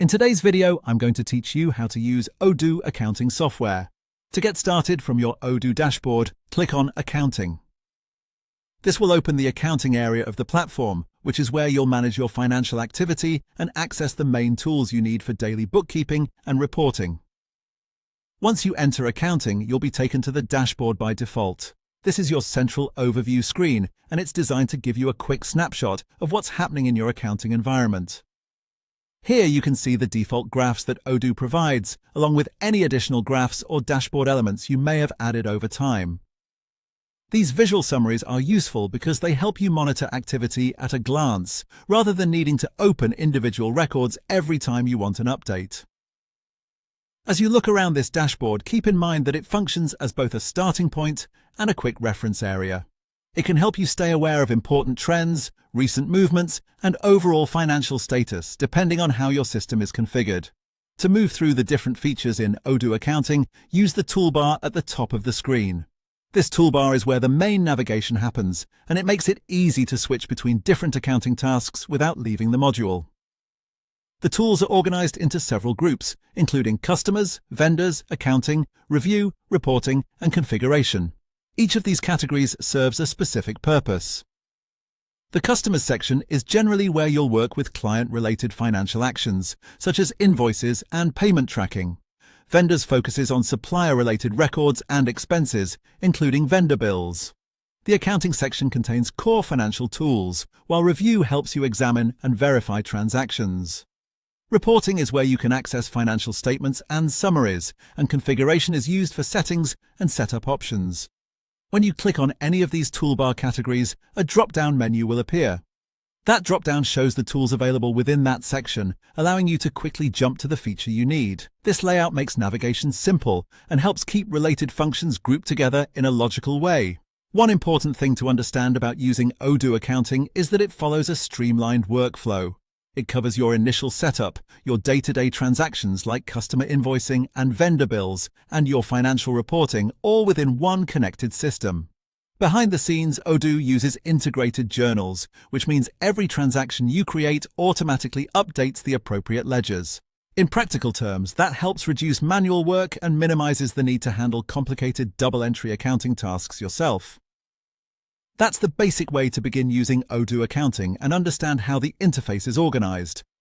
In today's video, I'm going to teach you how to use Odoo Accounting software. To get started from your Odoo dashboard, click on Accounting. This will open the accounting area of the platform, which is where you'll manage your financial activity and access the main tools you need for daily bookkeeping and reporting. Once you enter Accounting, you'll be taken to the dashboard by default. This is your central overview screen, and it's designed to give you a quick snapshot of what's happening in your accounting environment. Here you can see the default graphs that Odoo provides, along with any additional graphs or dashboard elements you may have added over time. These visual summaries are useful because they help you monitor activity at a glance, rather than needing to open individual records every time you want an update. As you look around this dashboard, keep in mind that it functions as both a starting point and a quick reference area. It can help you stay aware of important trends, recent movements, and overall financial status, depending on how your system is configured. To move through the different features in Odoo Accounting, use the toolbar at the top of the screen. This toolbar is where the main navigation happens, and it makes it easy to switch between different accounting tasks without leaving the module. The tools are organized into several groups, including customers, vendors, accounting, review, reporting, and configuration. Each of these categories serves a specific purpose. The Customers section is generally where you'll work with client-related financial actions, such as invoices and payment tracking. Vendors focuses on supplier-related records and expenses, including vendor bills. The Accounting section contains core financial tools, while Review helps you examine and verify transactions. Reporting is where you can access financial statements and summaries, and Configuration is used for settings and setup options. When you click on any of these toolbar categories, a drop-down menu will appear. That drop-down shows the tools available within that section, allowing you to quickly jump to the feature you need. This layout makes navigation simple and helps keep related functions grouped together in a logical way. One important thing to understand about using Odoo Accounting is that it follows a streamlined workflow. It covers your initial setup, your day-to-day transactions like customer invoicing and vendor bills, and your financial reporting, all within one connected system. Behind the scenes, Odoo uses integrated journals, which means every transaction you create automatically updates the appropriate ledgers. In practical terms, that helps reduce manual work and minimizes the need to handle complicated double-entry accounting tasks yourself. That's the basic way to begin using Odoo Accounting and understand how the interface is organized.